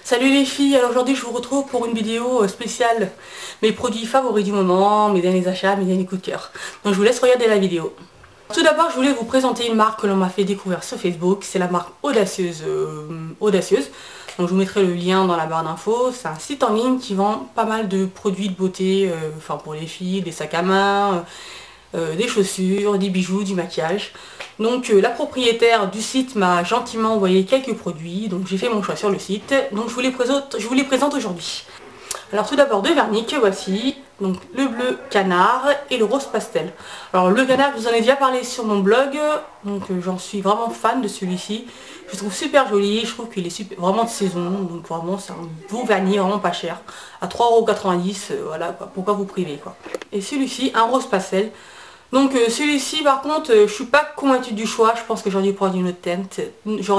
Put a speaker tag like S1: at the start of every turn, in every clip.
S1: Salut les filles, alors aujourd'hui je vous retrouve pour une vidéo spéciale mes produits favoris du moment, mes derniers achats, mes derniers coups de cœur. Donc je vous laisse regarder la vidéo. Tout d'abord je voulais vous présenter une marque que l'on m'a fait découvrir sur Facebook, c'est la marque Audacieuse. Donc je vous mettrai le lien dans la barre d'infos. C'est un site en ligne qui vend pas mal de produits de beauté, enfin pour les filles, des sacs à main, des chaussures, des bijoux, du maquillage. Donc la propriétaire du site m'a gentiment envoyé quelques produits, donc j'ai fait mon choix sur le site, donc je vous les présente aujourd'hui. Alors tout d'abord deux vernis que voici, donc le bleu canard et le rose pastel. Alors le canard, je vous en ai déjà parlé sur mon blog, donc j'en suis vraiment fan de celui-ci. Je le trouve super joli, je trouve qu'il est vraiment de saison, donc vraiment c'est un beau vernis, vraiment pas cher. À 3,90 €, voilà quoi, pourquoi vous priver quoi. Et celui-ci, un rose pastel. Donc celui-ci par contre je suis pas convaincue du choix, je pense que j'aurais dû prendre une autre teinte, je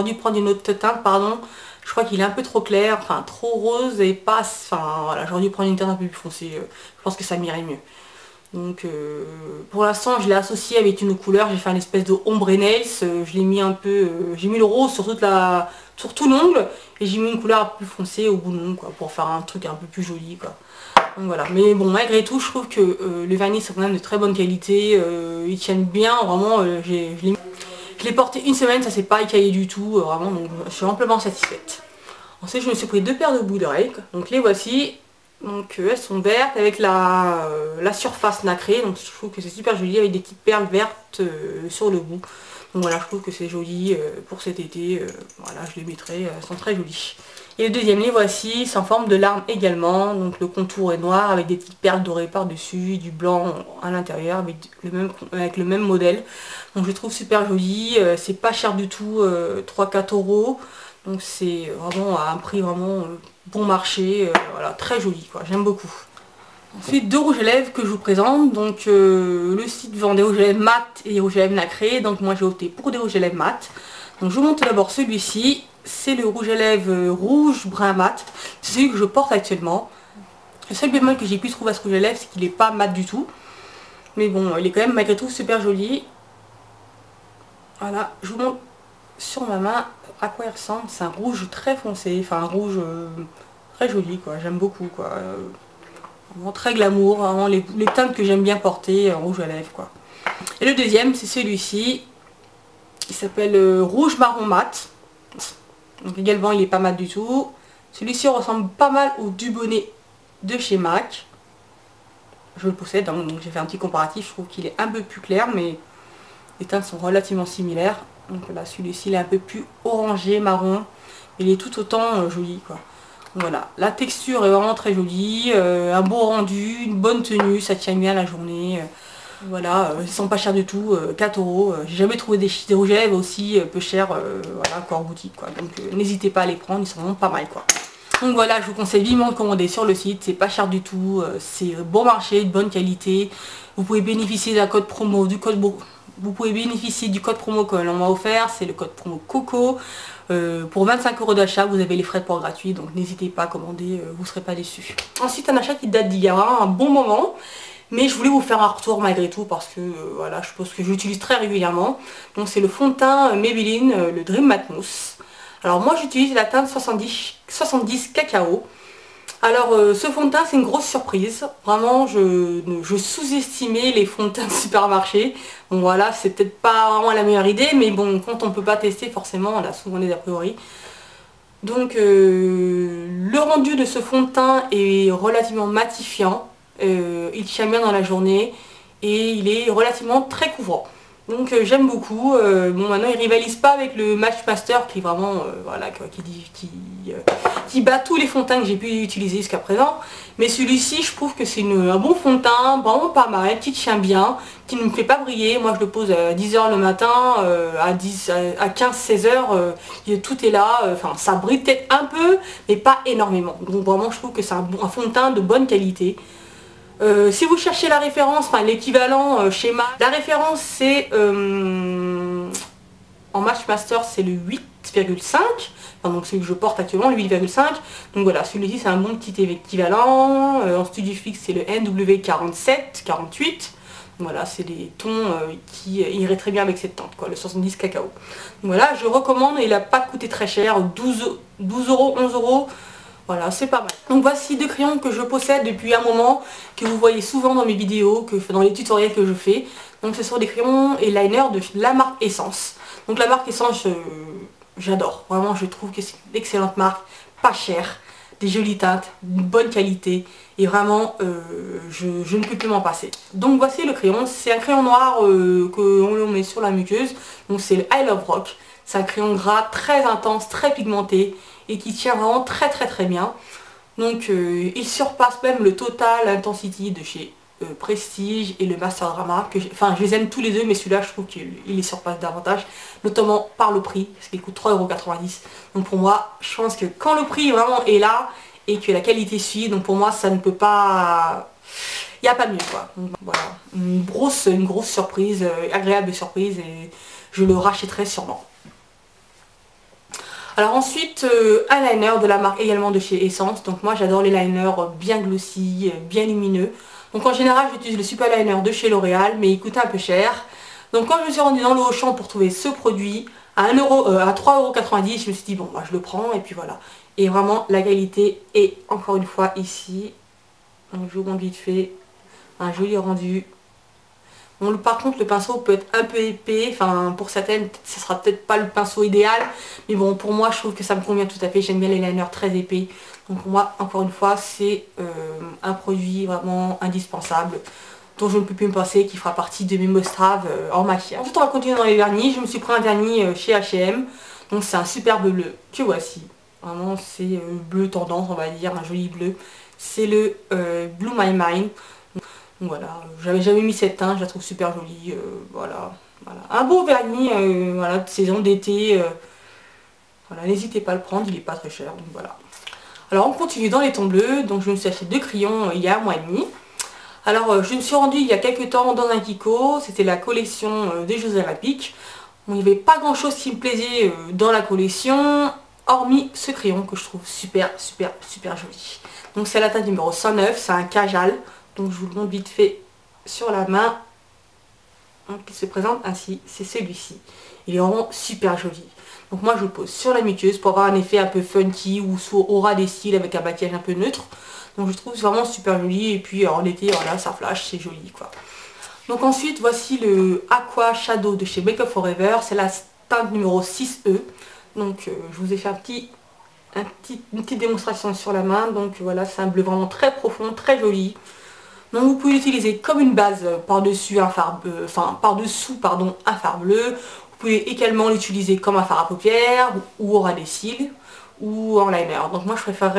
S1: crois qu'il est un peu trop clair, enfin trop rose et pas, enfin voilà, j'aurais dû prendre une teinte un peu plus foncée, je pense que ça m'irait mieux. Donc pour l'instant je l'ai associé avec une couleur, j'ai fait une espèce de ombre nails, je l'ai mis un peu, j'ai mis le rose sur sur tout l'ongle et j'ai mis une couleur un peu plus foncée au bout de l'ongle quoi, pour faire un truc un peu plus joli quoi. Donc voilà, mais bon malgré tout je trouve que les vernis sont quand même de très bonne qualité, ils tiennent bien, vraiment je l'ai porté une semaine, ça s'est pas écaillé du tout, vraiment donc je suis amplement satisfaite. Ensuite je me suis pris deux paires de boucles d'oreilles, donc les voici, donc elles sont vertes avec la surface nacrée, donc je trouve que c'est super joli avec des petites perles vertes sur le bout. Donc voilà, je trouve que c'est joli pour cet été, voilà je les mettrai, elles sont très jolies. Et le deuxième, les voici, c'est en forme de larme également, donc le contour est noir avec des petites perles dorées par-dessus, du blanc à l'intérieur avec le même modèle. Donc je les trouve super joli, c'est pas cher du tout, 3-4 €, donc c'est vraiment à un prix vraiment bon marché, voilà, très joli quoi, j'aime beaucoup. Ensuite deux rouges à lèvres que je vous présente, donc le site vend des rouges à lèvres mat et des rouges à lèvres nacrés, donc moi j'ai opté pour des rouges à lèvres mat. Donc je vous montre d'abord celui-ci, c'est le rouge à lèvres rouge brun mat, c'est celui que je porte actuellement. Le seul bémol que j'ai pu trouver à ce rouge à lèvres c'est qu'il n'est pas mat du tout, mais bon il est quand même malgré tout super joli. Voilà, je vous montre sur ma main à quoi il ressemble, c'est un rouge très foncé, enfin un rouge très joli quoi, j'aime beaucoup quoi. Vraiment très glamour, vraiment les teintes que j'aime bien porter en rouge à lèvres quoi. Et le deuxième c'est celui-ci, il s'appelle rouge marron mat. Donc également il est pas mat du tout. Celui-ci ressemble pas mal au Dubonnet de chez MAC. Je le possède, hein, donc j'ai fait un petit comparatif, je trouve qu'il est un peu plus clair mais les teintes sont relativement similaires. Donc là celui-ci il est un peu plus orangé, marron, il est tout autant joli quoi. Voilà, la texture est vraiment très jolie, un beau rendu, une bonne tenue, ça tient bien la journée. Voilà, ils sont pas chers du tout, 4 €. J'ai jamais trouvé des rouges à lèvres aussi peu chers, voilà, qu'en boutique quoi. Donc n'hésitez pas à les prendre, ils sont vraiment pas mal quoi. Donc voilà, je vous conseille vivement de commander sur le site, c'est pas cher du tout, c'est bon marché, de bonne qualité. Vous pouvez bénéficier d'un code promo, vous pouvez bénéficier du code promo que l'on m'a offert, c'est le code promo COCO. Pour 25 € d'achat, vous avez les frais de port gratuits, donc n'hésitez pas à commander, vous ne serez pas déçus. Ensuite, un achat qui date d'il y a un bon moment, mais je voulais vous faire un retour malgré tout parce que voilà, je pense que je l'utilise très régulièrement. Donc c'est le fond de teint Maybelline, le Dream Matte Mousse. Alors moi j'utilise la teinte 70 cacao. Alors ce fond de teint c'est une grosse surprise, vraiment je sous-estimais les fonds de teint de supermarché. Bon voilà, c'est peut-être pas vraiment la meilleure idée, mais bon quand on peut pas tester forcément on a souvent des a priori. Donc le rendu de ce fond de teint est relativement matifiant, il tient bien dans la journée et il est relativement très couvrant. Donc j'aime beaucoup. Bon maintenant il rivalise pas avec le Match Master qui est vraiment voilà, qui bat tous les fonds de teint que j'ai pu utiliser jusqu'à présent. Mais celui-ci je trouve que c'est un bon fond de teint, vraiment pas mal, qui tient bien, qui ne me fait pas briller. Moi je le pose à 10 h le matin, à 15-16 h tout est là, enfin ça brille peut-être un peu mais pas énormément. Donc vraiment je trouve que c'est un fond de teint de bonne qualité. Si vous cherchez la référence, enfin l'équivalent schéma, la référence c'est en Match Master c'est le 8,5, enfin, donc celui que je porte actuellement le 8,5, donc voilà celui-ci c'est un bon petit équivalent. En StudiFix c'est le NW47, 48, voilà c'est des tons qui iraient très bien avec cette teinte quoi, le 70 cacao. Donc voilà je recommande, il n'a pas coûté très cher, 12 €, 11 €. Voilà, c'est pas mal. Donc voici deux crayons que je possède depuis un moment, que vous voyez souvent dans mes vidéos, dans les tutoriels que je fais. Donc ce sont des crayons et liners de la marque Essence. Donc la marque Essence, j'adore. Vraiment, je trouve que c'est une excellente marque, pas chère, des jolies teintes, une bonne qualité. Et vraiment, je ne peux plus m'en passer. Donc voici le crayon. C'est un crayon noir qu'on met sur la muqueuse. Donc c'est le I Love Rock. C'est un crayon gras très intense, très pigmenté et qui tient vraiment très bien. Donc il surpasse même le Total Intensity de chez Prestige et le Master Drama. Enfin, je les aime tous les deux, mais celui-là, je trouve qu'il les surpasse davantage, notamment par le prix, parce qu'il coûte 3,90 €. Donc pour moi, je pense que quand le prix vraiment est là et que la qualité suit, donc pour moi, ça ne peut pas... Il n'y a pas mieux, quoi. Donc, voilà, une grosse surprise, agréable surprise, et je le rachèterai sûrement. Alors ensuite, un liner de la marque également de chez Essence. Donc moi j'adore les liners bien glossy, bien lumineux. Donc en général j'utilise le super liner de chez L'Oréal, mais il coûte un peu cher. Donc quand je me suis rendue dans le Auchan pour trouver ce produit à 3,90 €, je me suis dit bon bah je le prends et puis voilà. Et vraiment la qualité est encore une fois ici. Donc je vous montre vite fait un joli rendu. Bon, par contre le pinceau peut être un peu épais, enfin pour certaines ce sera peut-être pas le pinceau idéal, mais bon pour moi je trouve que ça me convient tout à fait, j'aime bien les liners très épais, donc pour moi encore une fois c'est un produit vraiment indispensable dont je ne peux plus me passer, qui fera partie de mes must-have en maquillage. Ensuite on va continuer dans les vernis. Je me suis pris un vernis chez H&M, donc c'est un superbe bleu que voici, vraiment c'est bleu tendance on va dire, un joli bleu, c'est le Blue My Mind. Voilà, j'avais jamais mis cette teinte, je la trouve super jolie, voilà. Un beau vernis, voilà, de saison d'été, voilà, n'hésitez pas à le prendre, il est pas très cher, donc voilà. Alors on continue dans les tons bleus, donc je me suis acheté deux crayons il y a un mois et demi. Alors je me suis rendue il y a quelques temps dans un Kiko, c'était la collection des Jeux Olympiques. Bon, il n'y avait pas grand chose qui me plaisait dans la collection, hormis ce crayon que je trouve super joli. Donc c'est la teinte numéro 109, c'est un Kajal. Donc je vous le montre vite fait sur la main. Donc il se présente ainsi, c'est celui-ci. Il est vraiment super joli. Donc moi je le pose sur la muqueuse pour avoir un effet un peu funky ou sous aura des styles avec un maquillage un peu neutre. Donc je trouve vraiment super joli et puis en été voilà ça flash, c'est joli quoi. Donc ensuite voici le Aqua Shadow de chez Make Up For Ever. C'est la teinte numéro 6E. Donc je vous ai fait une petite démonstration sur la main. Donc voilà, c'est un bleu vraiment très profond, très joli. Donc vous pouvez l'utiliser comme une base par-dessus un fard, un fard bleu. Vous pouvez également l'utiliser comme un fard à paupières ou au ras des cils ou en liner. Donc moi je préfère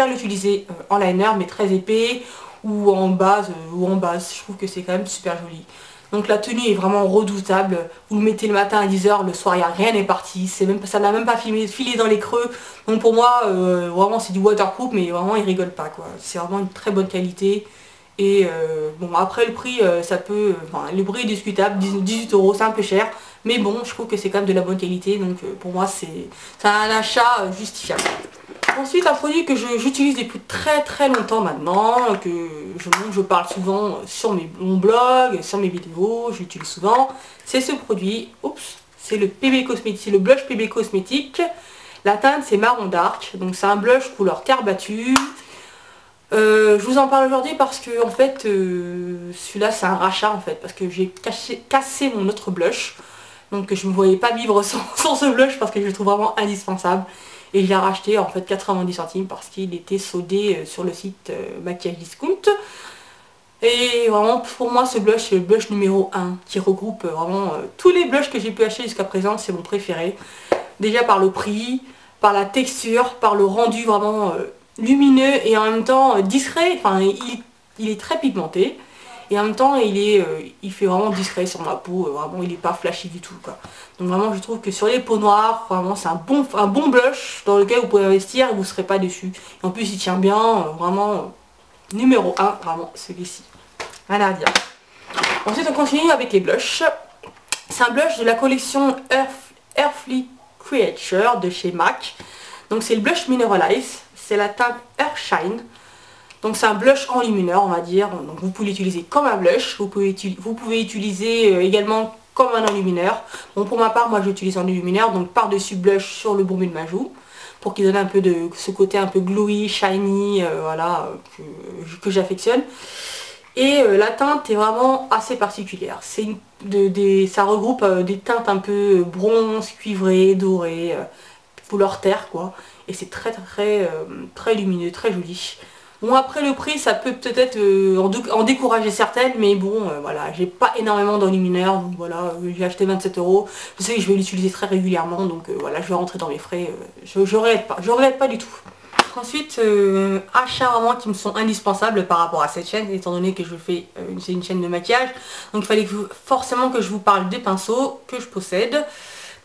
S1: l'utiliser en liner mais très épais ou en base. Je trouve que c'est quand même super joli. Donc la tenue est vraiment redoutable. Vous le mettez le matin à 10 h, le soir il n'y a rien n'est parti. Ça n'a même pas filé dans les creux. Donc pour moi vraiment c'est du waterproof mais vraiment il rigole pas quoi. C'est vraiment une très bonne qualité. Et bon après le prix ça peut, le prix est discutable, 18 €, c'est un peu cher, mais bon je trouve que c'est quand même de la bonne qualité, donc pour moi c'est un achat justifiable. Ensuite un produit que j'utilise depuis très longtemps maintenant, je parle souvent sur mon blog, sur mes vidéos, j'utilise souvent, c'est ce produit, c'est le PB Cosmétique, c'est le blush PB Cosmétique. La teinte c'est marron dark, donc c'est un blush couleur terre battue. Je vous en parle aujourd'hui parce que en fait celui-là c'est un rachat en fait, parce que j'ai cassé mon autre blush, donc je ne me voyais pas vivre sans ce blush parce que je le trouve vraiment indispensable, et je l'ai racheté en fait 90 centimes parce qu'il était soldé sur le site Maquillage Discount. Et vraiment pour moi ce blush c'est le blush numéro 1 qui regroupe vraiment tous les blushs que j'ai pu acheter jusqu'à présent, c'est mon préféré. Déjà par le prix, par la texture, par le rendu vraiment lumineux et en même temps discret, enfin il est très pigmenté et en même temps il fait vraiment discret sur ma peau, vraiment il n'est pas flashy du tout quoi. Donc vraiment je trouve que sur les peaux noires, vraiment c'est un bon blush dans lequel vous pouvez investir et vous ne serez pas déçu. Et en plus il tient bien, vraiment numéro 1, vraiment celui-ci. Rien à dire. Ensuite on continue avec les blushs. C'est un blush de la collection Earthly Creature de chez MAC. Donc c'est le blush Mineralize. C'est la teinte Earth Shine. Donc c'est un blush enlumineur on va dire. Donc vous pouvez l'utiliser comme un blush. Vous pouvez utiliser également comme un enlumineur. Bon pour ma part moi j'utilise un enlumineur. Donc par-dessus blush sur le bout de ma joue. pour qu'il donne un peu de ce côté un peu glowy, shiny, voilà, que j'affectionne. Et la teinte est vraiment assez particulière. Ça regroupe des teintes un peu bronze, cuivré, doré, couleur terre quoi. Et c'est très lumineux, très joli. Bon après le prix ça peut peut-être en décourager certaines, mais bon voilà, j'ai pas énormément d'enlumineurs, donc voilà, j'ai acheté 27 €. Je sais que je vais l'utiliser très régulièrement, donc voilà, je vais rentrer dans mes frais, je regrette pas du tout. Ensuite, achats vraiment qui me sont indispensables par rapport à cette chaîne, étant donné que je fais c'est une chaîne de maquillage. Donc il fallait forcément que je vous parle des pinceaux que je possède.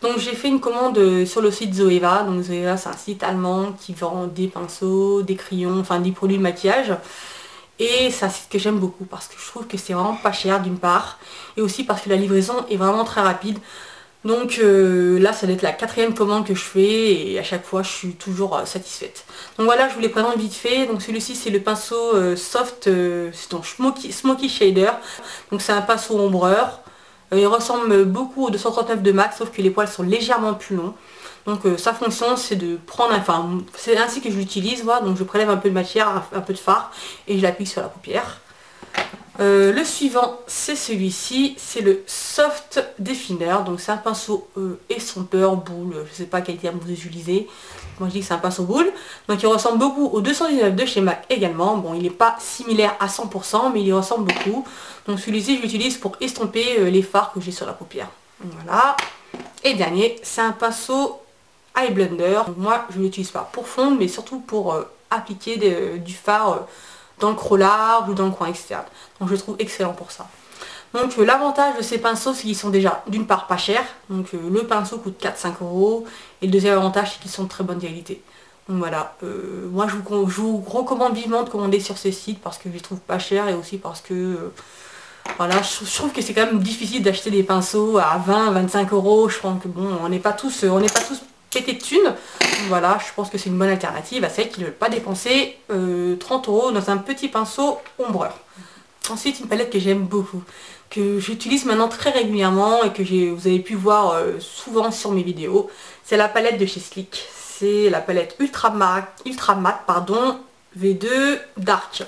S1: Donc j'ai fait une commande sur le site Zoeva. Donc Zoeva c'est un site allemand qui vend des pinceaux, des crayons, enfin des produits de maquillage. Et c'est un site que j'aime beaucoup parce que je trouve que c'est vraiment pas cher d'une part. Et aussi parce que la livraison est vraiment très rapide. Donc là ça doit être la 4e commande que je fais et à chaque fois je suis toujours satisfaite. Donc voilà, je vous les présente vite fait. Donc celui-ci c'est le pinceau Soft Smoky Shader. Donc c'est un pinceau ombreur. Il ressemble beaucoup au 239 de MAC, sauf que les poils sont légèrement plus longs. Donc sa fonction c'est de prendre, enfin c'est ainsi que je l'utilise, voilà. Donc je prélève un peu de matière, un peu de fard et je l'applique sur la paupière. Le suivant c'est celui-ci, c'est le Soft Definer, donc c'est un pinceau estompeur, boule, je sais pas quel terme vous utilisez, moi je dis que c'est un pinceau boule, donc il ressemble beaucoup au 219 de chez MAC également, bon il n'est pas similaire à 100% mais il y ressemble beaucoup, donc celui-ci je l'utilise pour estomper les fards que j'ai sur la paupière, voilà. Et dernier, c'est un pinceau Eye Blender, donc moi je ne l'utilise pas pour fondre mais surtout pour appliquer du fard dans le creux large ou dans le coin externe. Donc je le trouve excellent pour ça. Donc l'avantage de ces pinceaux c'est qu'ils sont déjà d'une part pas chers. Donc le pinceau coûte 4-5 €. Et le deuxième avantage c'est qu'ils sont de très bonne qualité. Donc voilà, moi je vous recommande vivement de commander sur ce site parce que je les trouve pas chers et aussi parce que voilà, je trouve que c'est quand même difficile d'acheter des pinceaux à 20-25 €. Je pense que bon, on n'est pas tous pété de thunes. Voilà, je pense que c'est une bonne alternative à celles qui ne veulent pas dépenser 30 € dans un petit pinceau ombreur. Ensuite, une palette que j'aime beaucoup, que j'utilise maintenant très régulièrement et que vous avez pu voir souvent sur mes vidéos, c'est la palette de chez Sleek. C'est la palette Ultra Matte V2 Dark.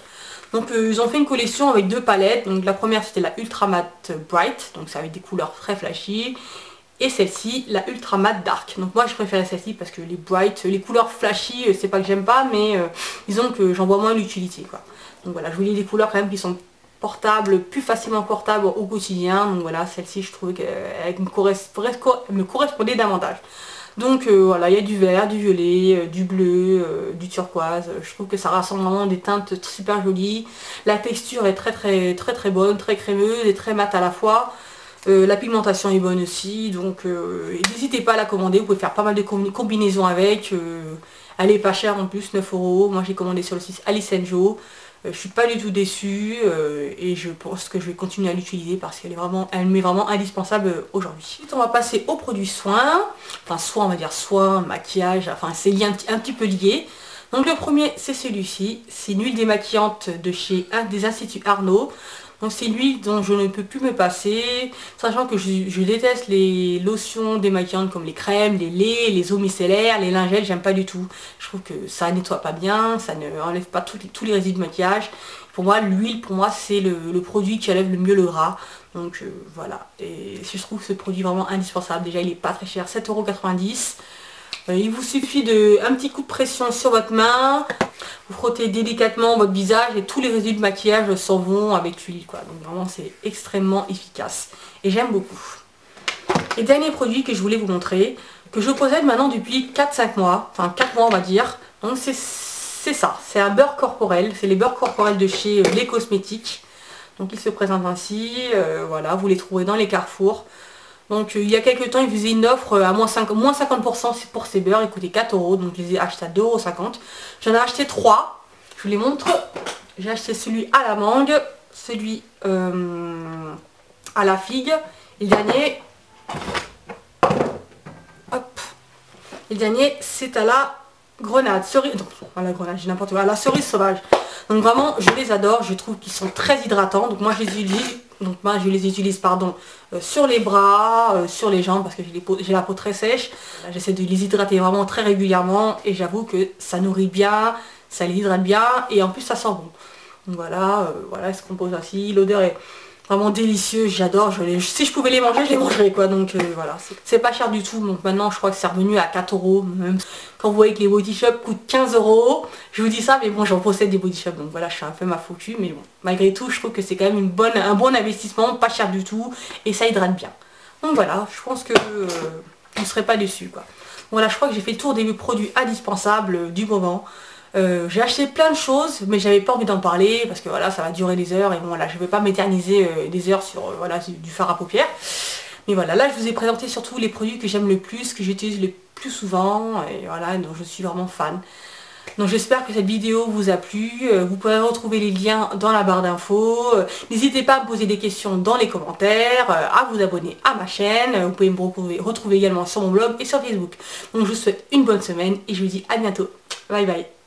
S1: Donc ils ont fait une collection avec 2 palettes. Donc la première c'était la Ultra Matte Bright, donc c'est avec des couleurs très flashy. Et celle-ci, la Ultra Matte Dark. Donc moi je préférais celle-ci parce que les bright, les couleurs flashy, c'est pas que j'aime pas, mais disons que j'en vois moins l'utilité quoi. Donc voilà, je voulais des couleurs quand même qui sont portables, plus facilement portables au quotidien. Donc voilà, celle-ci je trouvais qu'elle me correspondait davantage. Donc voilà, il y a du vert, du violet, du bleu, du turquoise. Je trouve que ça rassemble vraiment des teintes super jolies. La texture est très bonne, très crémeuse et très mate à la fois. La pigmentation est bonne aussi, donc n'hésitez pas à la commander, vous pouvez faire pas mal de combinaisons avec, elle est pas chère en plus, 9 €, moi j'ai commandé sur le site Alice & Jo, je suis pas du tout déçue et je pense que je vais continuer à l'utiliser parce qu'elle m'est vraiment indispensable aujourd'hui. Ensuite on va passer aux produits soins, enfin soins on va dire soins, maquillage, enfin c'est lié un petit peu lié. Donc le premier c'est celui-ci, c'est une huile démaquillante de chez des Instituts Arnaud. Donc c'est l'huile dont je ne peux plus me passer, sachant que je déteste les lotions démaquillantes comme les crèmes, les laits, les eaux micellaires, les lingettes, j'aime pas du tout. Je trouve que ça nettoie pas bien, ça ne enlève pas tous les résidus de maquillage. Pour moi, l'huile, c'est le produit qui enlève le mieux le gras. Donc voilà, et je trouve ce produit vraiment indispensable. Déjà il est pas très cher, 7,90 €. Il vous suffit d'un petit coup de pression sur votre main, vous frottez délicatement votre visage et tous les résidus de maquillage s'en vont avec l'huile quoi. Donc vraiment c'est extrêmement efficace et j'aime beaucoup. Et dernier produit que je voulais vous montrer, que je possède maintenant depuis 4-5 mois, enfin 4 mois on va dire. Donc c'est ça, c'est un beurre corporel, c'est les beurres corporels de chez Les Cosmétiques. Donc ils se présentent ainsi, voilà, vous les trouverez dans les carrefours. Donc il y a quelques temps, ils faisaient une offre à moins 50% pour ces beurres, ils coûtaient 4 €, donc je les ai achetés à 2,50 €. J'en ai acheté 3, je vous les montre. J'ai acheté celui à la mangue, celui à la figue, et le dernier, hop, et le dernier c'est à la grenade, cerise, non, à la grenade, j'ai n'importe quoi, à la cerise sauvage. Donc vraiment, je les adore, je trouve qu'ils sont très hydratants, donc moi je les utilise Donc moi je les utilise sur les bras, sur les jambes parce que j'ai la peau très sèche. J'essaie de les hydrater vraiment très régulièrement et j'avoue que ça nourrit bien, ça les hydrate bien et en plus ça sent bon. Donc voilà, voilà ce qu'on pose ainsi. L'odeur est vraiment délicieuse, j'adore. Si je pouvais les manger, je les mangerais quoi. Donc voilà, c'est pas cher du tout. Donc maintenant je crois que c'est revenu à 4 euros. Même quand vous voyez que les body shop coûtent 15 euros, je vous dis ça, mais bon j'en possède des body shop. Donc voilà, je suis un peu ma foutu. Mais bon, malgré tout, je trouve que c'est quand même un bon investissement, pas cher du tout. Et ça hydrate bien. Donc voilà, je pense que vous ne serez pas déçus quoi. Voilà, je crois que j'ai fait le tour des produits indispensables du moment. J'ai acheté plein de choses mais j'avais pas envie d'en parler parce que voilà ça va durer des heures et bon là je vais pas m'éterniser des heures sur voilà du fard à paupières. Mais voilà, là je vous ai présenté surtout les produits que j'aime le plus, que j'utilise le plus souvent et voilà, donc je suis vraiment fan. Donc j'espère que cette vidéo vous a plu, vous pourrez retrouver les liens dans la barre d'infos. N'hésitez pas à me poser des questions dans les commentaires, à vous abonner à ma chaîne, vous pouvez me retrouver également sur mon blog et sur Facebook. Donc je vous souhaite une bonne semaine et je vous dis à bientôt. Bye bye.